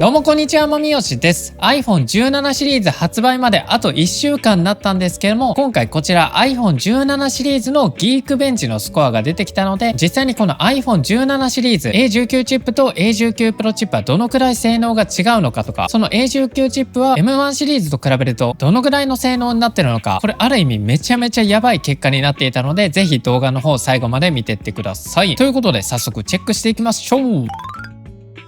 どうもこんにちは、まみよしです。iPhone 17シリーズ発売まであと1週間になったんですけども、今回こちら iPhone 17シリーズのギークベンチのスコアが出てきたので、実際にこの iPhone 17シリーズ A19 チップと A19 Pro チップはどのくらい性能が違うのかとか、その A19 チップは M1 シリーズと比べるとどのくらいの性能になってるのか、これある意味めちゃめちゃやばい結果になっていたので、ぜひ動画の方最後まで見てってください。ということで早速チェックしていきましょう。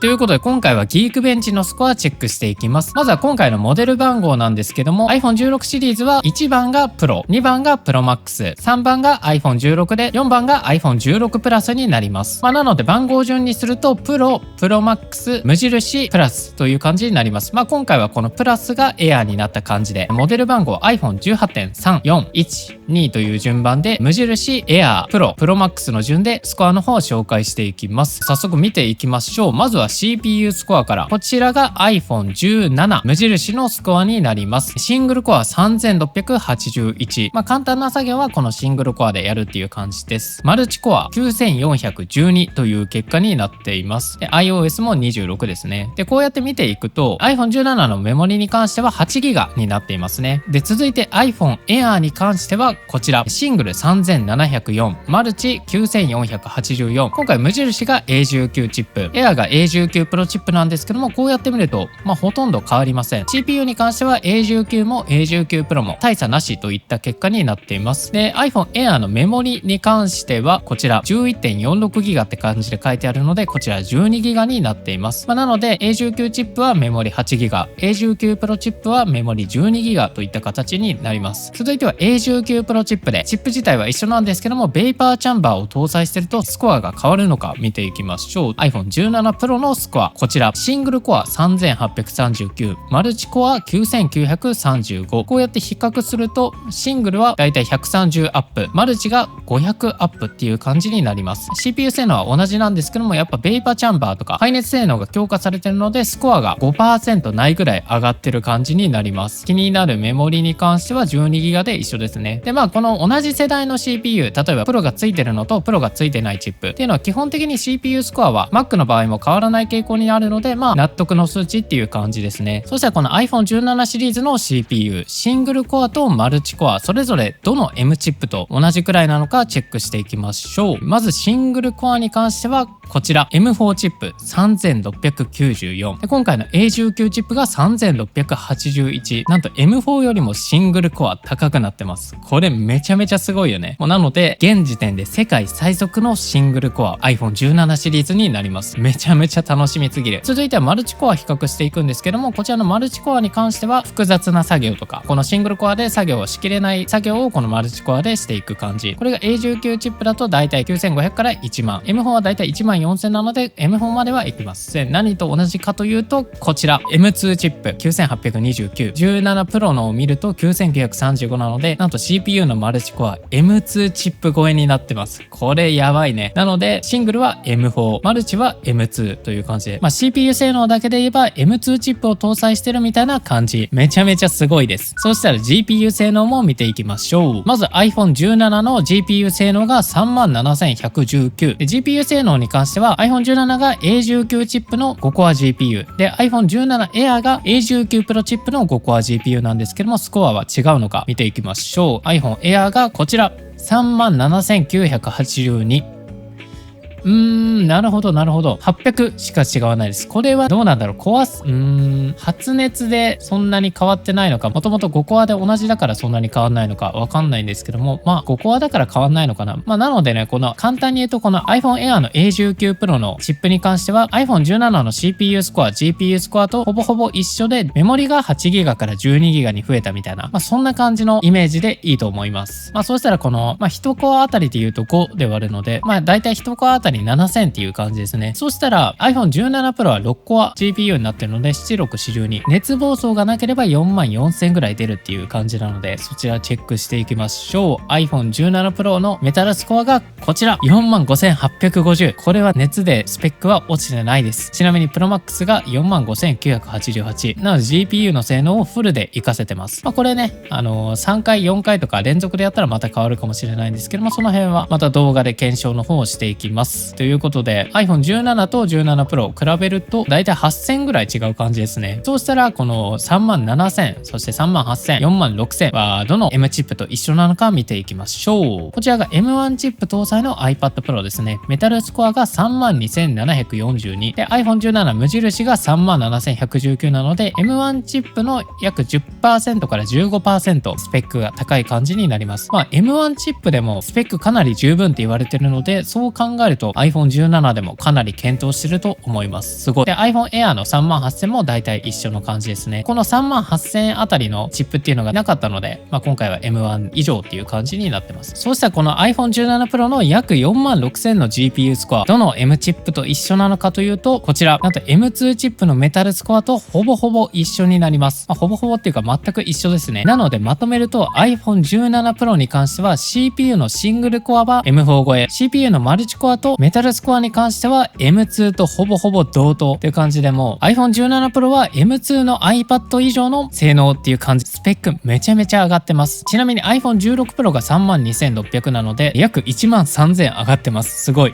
ということで今回はギークベンチのスコアチェックしていきます。まずは今回のモデル番号なんですけども、 iPhone16 シリーズは1番が Pro、 2番が Pro Max、 3番が iPhone16 で4番が iPhone16 プラスになります。なので番号順にすると Pro、Pro Max、無印、プラスという感じになります。今回はこのプラスがエアーになった感じで、モデル番号 iPhone18.34112 という順番で無印、エアー、Pro、Pro Max の順でスコアの方を紹介していきます。早速見ていきましょう。まずはCPU スコアから。こちらが iPhone17 無印のスコアになります。シングルコア3681。簡単な作業はこのシングルコアでやるっていう感じです。マルチコア9412という結果になっています。で iOS も26ですね。でこうやって見ていくと iPhone17 のメモリに関しては 8GB になっていますね。で続いて iPhone Air に関してはこちらシングル3704、マルチ9484。今回無印が A19 チップ、Air が A19 Pro チップなんですけども、こうやって見るとほとんど変わりません。 CPU に関しては A19 も A19 Pro も大差なしといった結果になっています。で iPhone Air のメモリに関してはこちら 11.46GB って感じで書いてあるので、こちら 12GB になっています。なので A19 チップはメモリ 8GB、 A19 Pro チップはメモリ 12GB といった形になります。続いては A19 Pro チップで、チップ自体は一緒なんですけどもベイパーチャンバーを搭載してるとスコアが変わるのか見ていきましょう。 iPhone17 Pro のスコアこちらシングルコア3839、マルチコア9935。こうやって比較するとシングルはだいたい130アップ、マルチが500アップっていう感じになります。 CPU 性能は同じなんですけども、やっぱベイパーチャンバーとか排熱性能が強化されてるのでスコアが 5% ないぐらい上がってる感じになります。気になるメモリに関しては 12GB で一緒ですね。でこの同じ世代の CPU、 例えばプロがついてるのとプロがついてないチップっていうのは基本的に CPU スコアは Mac の場合も変わらない傾向にあるので、納得の数値っていう感じですね。そしたらこの iPhone17 シリーズの CPU シングルコアとマルチコアそれぞれどの M チップと同じくらいなのかチェックしていきましょう。まずシングルコアに関してはこちら M4 チップ3694で、今回の A19 チップが3681。なんと M4 よりもシングルコア高くなってます。これめちゃめちゃすごいよね。なので現時点で世界最速のシングルコア iPhone17 シリーズになります。めちゃめちゃ楽しみすぎる。続いてはマルチコア比較していくんですけども、こちらのマルチコアに関しては複雑な作業とかこのシングルコアで作業をしきれない作業をこのマルチコアでしていく感じ。これが A19 チップだとだいたい9500から1万、 M4 はだいたい1万4000なので M4 まではいきます。で何と同じかというとこちら M2 チップ9829、 17 Pro のを見ると9935なので、なんと CPU のマルチコア M2 チップ超えになってます。これやばいね。なのでシングルは M4、 マルチは M2 という感じで、CPU 性能だけで言えば M2 チップを搭載してるみたいな感じ。めちゃめちゃすごいです。そしたら GPU 性能も見ていきましょう。まず iPhone17 の GPU 性能が37119で、 GPU 性能に関しては iPhone17 が A19 チップの5コア GPU で iPhone17 Air が A19 Pro チップの5コア GPU なんですけども、スコアは違うのか見ていきましょう。 iPhone Air がこちら37982。なるほどなるほど。800しか違わないです。これはどうなんだろう。発熱でそんなに変わってないのか、もともと5コアで同じだからそんなに変わんないのかわかんないんですけども、5コアだから変わんないのかな。なのでね、この簡単に言うとこの iPhone Air の A19 Pro のチップに関しては iPhone17 の CPU スコア GPU スコアとほぼほぼ一緒で、メモリが 8GB から 12GB に増えたみたいな、そんな感じのイメージでいいと思います。そうしたらこの、1コアあたりで言うと5で割るので、だいたい1コアあたり7000っていう感じですね。そしたら iPhone17 Pro は6コア GPU になってるので7642、熱暴走がなければ4万4000ぐらい出るっていう感じなので、そちらチェックしていきましょう。 iPhone17 Pro のメタルスコアがこちら 45850。これは熱でスペックは落ちてないです。ちなみに Pro Max が45988なので GPU の性能をフルで活かせてます。これね3回4回とか連続でやったらまた変わるかもしれないんですけども、その辺はまた動画で検証の方をしていきます。。ということで iPhone 17と17 Pro を比べるとだいたい8000ぐらい違う感じですね。そうしたらこの37000、そして38000、46000はどの M チップと一緒なのか見ていきましょう。こちらが M1 チップ搭載の iPad Pro ですね。メタルスコアが32742で iPhone 17無印が37119なので M1 チップの約 10% から 15% スペックが高い感じになります。M1 チップでもスペックかなり十分って言われてるので、そう考えると iPhone 17でもかなり検討してると思います。すごい。で iPhone Air の38000もだいたい一緒の感じですね。この38000円あたりのチップっていうのがなかったので、今回は M1 以上っていう感じになってます。そうしたらこの iPhone 17 Pro の約46000の GPU スコア、どの M チップと一緒なのかというと、こちらなんと M2 チップのメタルスコアとほぼほぼ一緒になります。ほぼほぼっていうか全く一緒ですね。なのでまとめると iPhone 17 Pro に関しては CPU のシングルコアは M4 超え、CPU のマルチコアとメタルスコアに関しては M2 とほぼほぼ同等っていう感じで、もう iPhone 17 Pro は M2 の iPad 以上の性能っていう感じ、スペックめちゃめちゃ上がってます。ちなみに iPhone 16 Pro が32600なので約13000上がってます。すごい。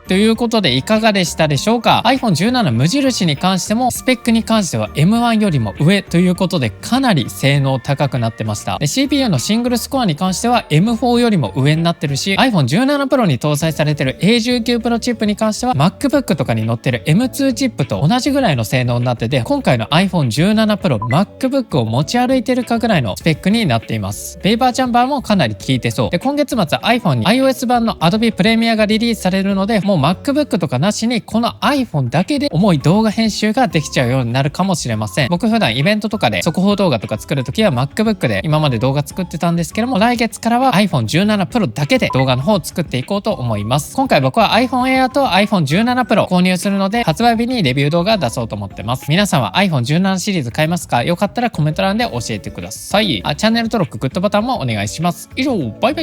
ということでいかがでしたでしょうか。 iPhone 17無印に関してもスペックに関しては M1 よりも上ということでかなり性能高くなってました。で CPU のシングルスコアに関しては M4 よりも上になってるし、 iPhone 17 Pro に搭載されてる A19 Pro チップに関しては MacBook とかに載ってる M2 チップと同じぐらいの性能になってて、今回の iPhone 17 Pro MacBook を持ち歩いてるかぐらいのスペックになっています。ベイパーチャンバーもかなり効いてそうで、今月末 iPhone に iOS 版の Adobe Premiere がリリースされるので、もう MacBook とかなしにこの iPhone だけで重い動画編集ができちゃうようになるかもしれません。僕普段イベントとかで速報動画とか作るときは MacBook で今まで動画作ってたんですけども、来月からは iPhone 17 Pro だけで動画の方を作っていこうと思います。今回僕は iPhone Air と iPhone 17 Pro 購入するので、発売日にレビュー動画出そうと思ってます。皆さんは iPhone 17シリーズ買いますか？よかったらコメント欄で教えてください。チャンネル登録、グッドボタンもお願いします。以上、バイバイ。